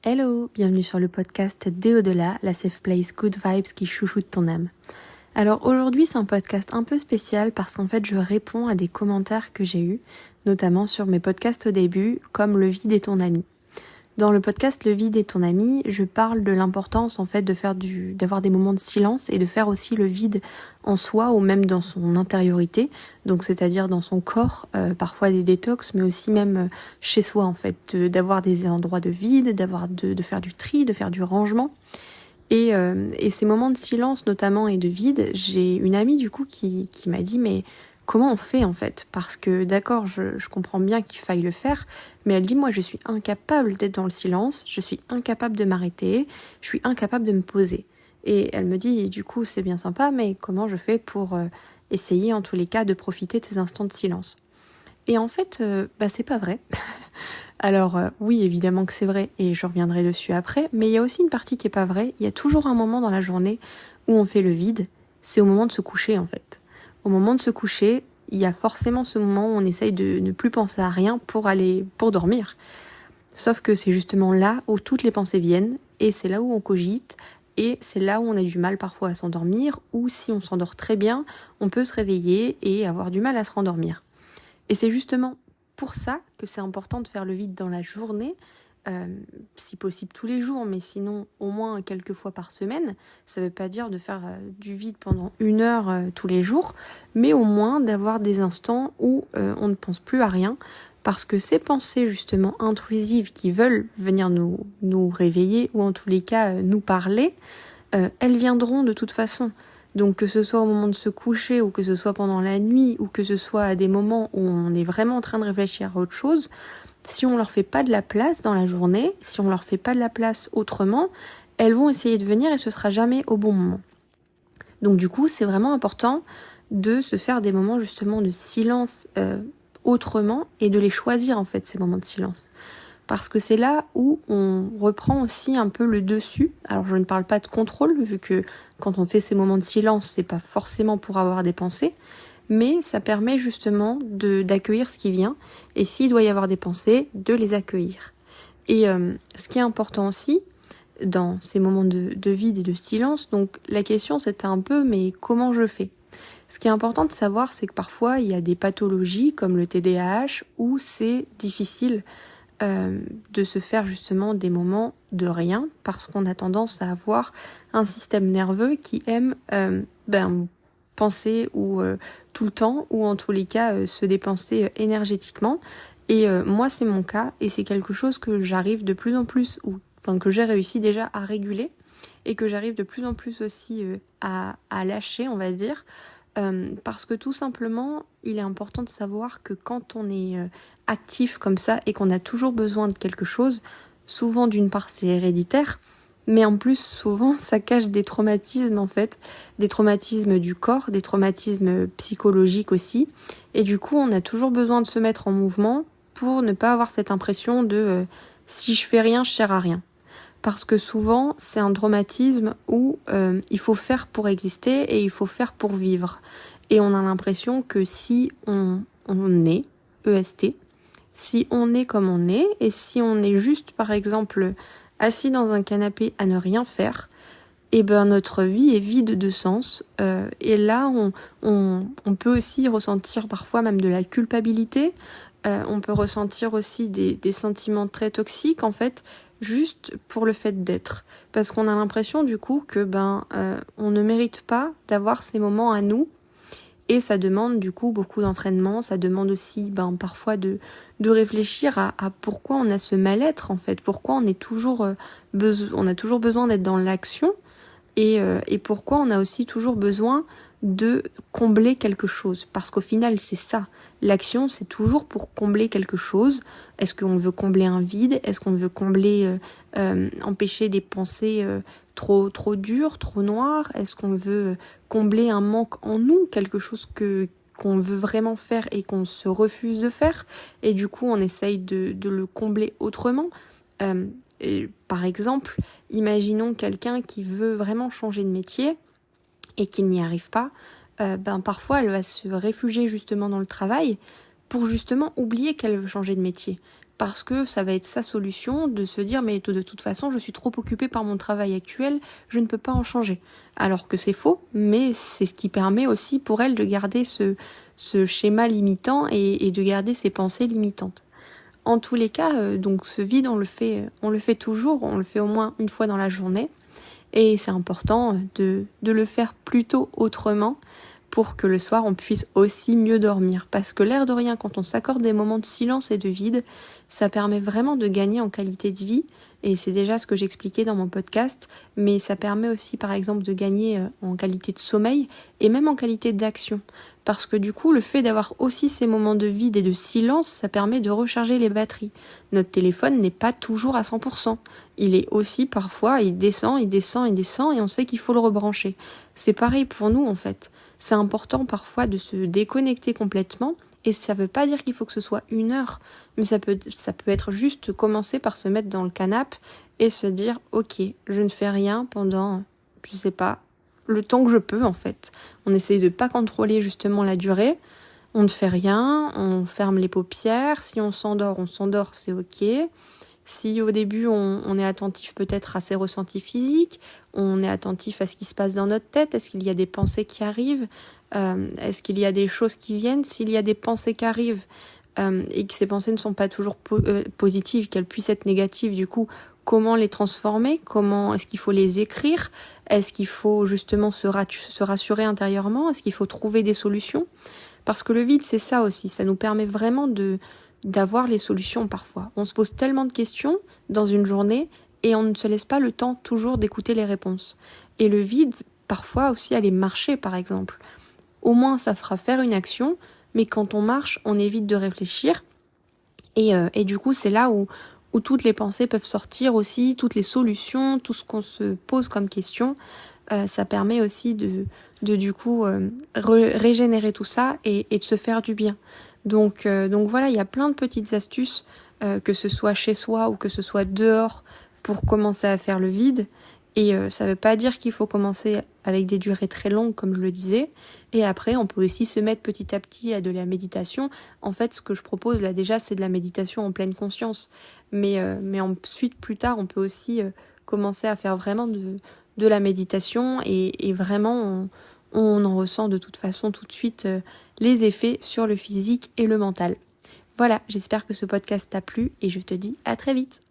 Hello, bienvenue sur le podcast Des Au-delà, la safe place good vibes qui chouchoute ton âme. Alors aujourd'hui c'est un podcast un peu spécial parce qu'en fait je réponds à des commentaires que j'ai eus, notamment sur mes podcasts au début, comme Le vide est ton ami. Dans le podcast Le vide est ton ami, je parle de l'importance en fait d'avoir des moments de silence et de faire aussi le vide en soi ou même dans son intériorité, donc c'est-à-dire dans son corps, parfois des détox, mais aussi même chez soi en fait, d'avoir des endroits de vide, de faire du tri, de faire du rangement. Et ces moments de silence notamment et de vide, j'ai une amie du coup qui m'a dit mais comment on fait en fait? Parce que d'accord, je comprends bien qu'il faille le faire, mais elle dit moi je suis incapable d'être dans le silence, je suis incapable de m'arrêter, je suis incapable de me poser. Et elle me dit du coup c'est bien sympa, mais comment je fais pour essayer en tous les cas de profiter de ces instants de silence? Et en fait, c'est pas vrai. Alors oui, évidemment que c'est vrai, et je reviendrai dessus après, mais il y a aussi une partie qui est pas vraie. Il y a toujours un moment dans la journée où on fait le vide, c'est au moment de se coucher en fait. Au moment de se coucher, il y a forcément ce moment où on essaye de ne plus penser à rien pour dormir. Sauf que c'est justement là où toutes les pensées viennent, et c'est là où on cogite, et c'est là où on a du mal parfois à s'endormir, ou si on s'endort très bien, on peut se réveiller et avoir du mal à se rendormir. Et c'est justement pour ça que c'est important de faire le vide dans la journée, si possible tous les jours, mais sinon au moins quelques fois par semaine. Ça ne veut pas dire de faire du vide pendant 1 heure tous les jours, mais au moins d'avoir des instants où on ne pense plus à rien, parce que ces pensées justement intrusives qui veulent venir nous réveiller, ou en tous les cas nous parler, elles viendront de toute façon. Donc que ce soit au moment de se coucher, ou que ce soit pendant la nuit, ou que ce soit à des moments où on est vraiment en train de réfléchir à autre chose, si on leur fait pas de la place dans la journée, si on leur fait pas de la place autrement, elles vont essayer de venir et ce sera jamais au bon moment. Donc du coup, c'est vraiment important de se faire des moments justement de silence autrement, et de les choisir en fait, ces moments de silence. Parce que c'est là où on reprend aussi un peu le dessus. Alors je ne parle pas de contrôle, vu que quand on fait ces moments de silence, c'est pas forcément pour avoir des pensées, mais ça permet justement d'accueillir ce qui vient, et s'il doit y avoir des pensées, de les accueillir. Et ce qui est important aussi, dans ces moments de vide et de silence, donc la question c'était un peu, mais comment je fais ? Ce qui est important de savoir, c'est que parfois il y a des pathologies comme le TDAH où c'est difficile de se faire justement des moments de rien, parce qu'on a tendance à avoir un système nerveux qui aime penser ou tout le temps, ou en tous les cas se dépenser énergétiquement. Et moi c'est mon cas, et c'est quelque chose que j'arrive de plus en plus, que j'ai réussi déjà à réguler, et que j'arrive de plus en plus aussi à lâcher, on va dire. Parce que tout simplement, il est important de savoir que quand on est actif comme ça et qu'on a toujours besoin de quelque chose, souvent d'une part c'est héréditaire, mais en plus souvent ça cache des traumatismes en fait, des traumatismes du corps, des traumatismes psychologiques aussi, et du coup on a toujours besoin de se mettre en mouvement pour ne pas avoir cette impression de si je fais rien, je sers à rien. Parce que souvent, c'est un traumatisme où il faut faire pour exister et il faut faire pour vivre. Et on a l'impression que si on est, EST, si on est comme on est, et si on est juste, par exemple, assis dans un canapé à ne rien faire, et ben notre vie est vide de sens. Et là, on peut aussi ressentir parfois même de la culpabilité. On peut ressentir aussi des sentiments très toxiques, en fait, juste pour le fait d'être. Parce qu'on a l'impression, du coup, que on ne mérite pas d'avoir ces moments à nous. Et ça demande, du coup, beaucoup d'entraînement. Ça demande aussi, parfois, de réfléchir à pourquoi on a ce mal-être, en fait. Pourquoi on a toujours besoin d'être dans l'action. Et pourquoi on a aussi toujours besoin de combler quelque chose. Parce qu'au final, c'est ça. L'action, c'est toujours pour combler quelque chose. Est-ce qu'on veut combler un vide ? Est-ce qu'on veut empêcher des pensées trop dures, trop noires ? Est-ce qu'on veut combler un manque en nous, quelque chose qu'on veut vraiment faire et qu'on se refuse de faire ? Et du coup, on essaye de le combler autrement. Par exemple, imaginons quelqu'un qui veut vraiment changer de métier et qu'il n'y arrive pas. Parfois elle va se réfugier justement dans le travail pour justement oublier qu'elle veut changer de métier. parce que ça va être sa solution de se dire mais de toute façon je suis trop occupée par mon travail actuel, je ne peux pas en changer. Alors que c'est faux, mais c'est ce qui permet aussi pour elle de garder ce schéma limitant et de garder ses pensées limitantes. En tous les cas, donc ce vide on le fait toujours, on le fait au moins une fois dans la journée et c'est important de le faire plutôt autrement pour que le soir on puisse aussi mieux dormir. Parce que l'air de rien, quand on s'accorde des moments de silence et de vide, ça permet vraiment de gagner en qualité de vie. Et c'est déjà ce que j'expliquais dans mon podcast, mais ça permet aussi par exemple de gagner en qualité de sommeil et même en qualité d'action. Parce que du coup, le fait d'avoir aussi ces moments de vide et de silence, ça permet de recharger les batteries. Notre téléphone n'est pas toujours à 100%. Il est aussi parfois, il descend et on sait qu'il faut le rebrancher. C'est pareil pour nous en fait. C'est important parfois de se déconnecter complètement. Et ça veut pas dire qu'il faut que ce soit 1 heure, mais ça peut être juste commencer par se mettre dans le canapé et se dire ok, je ne fais rien pendant, je sais pas, le temps que je peux en fait. On essaye de pas contrôler justement la durée, on ne fait rien, on ferme les paupières, si on s'endort, c'est ok. Si au début on est attentif peut-être à ses ressentis physiques, on est attentif à ce qui se passe dans notre tête, est-ce qu'il y a des pensées qui arrivent, est-ce qu'il y a des choses qui viennent, s'il y a des pensées qui arrivent et que ces pensées ne sont pas toujours positives, qu'elles puissent être négatives, du coup comment les transformer, comment est-ce qu'il faut les écrire, est-ce qu'il faut justement se rassurer intérieurement, est-ce qu'il faut trouver des solutions, parce que le vide c'est ça aussi, ça nous permet vraiment d'avoir les solutions parfois. On se pose tellement de questions dans une journée et on ne se laisse pas le temps toujours d'écouter les réponses. Et le vide, parfois aussi aller marcher par exemple. Au moins ça fera faire une action, mais quand on marche, on évite de réfléchir. Et du coup c'est là où toutes les pensées peuvent sortir aussi, toutes les solutions, tout ce qu'on se pose comme question. Ça permet aussi de du coup régénérer tout ça et de se faire du bien. Donc voilà, il y a plein de petites astuces, que ce soit chez soi ou que ce soit dehors, pour commencer à faire le vide. Et ça veut pas dire qu'il faut commencer avec des durées très longues, comme je le disais. Et après, on peut aussi se mettre petit à petit à de la méditation. En fait, ce que je propose là déjà, c'est de la méditation en pleine conscience. Mais ensuite, plus tard, on peut aussi commencer à faire vraiment de la méditation. Et vraiment, on en ressent de toute façon tout de suite les effets sur le physique et le mental. Voilà, j'espère que ce podcast t'a plu et je te dis à très vite.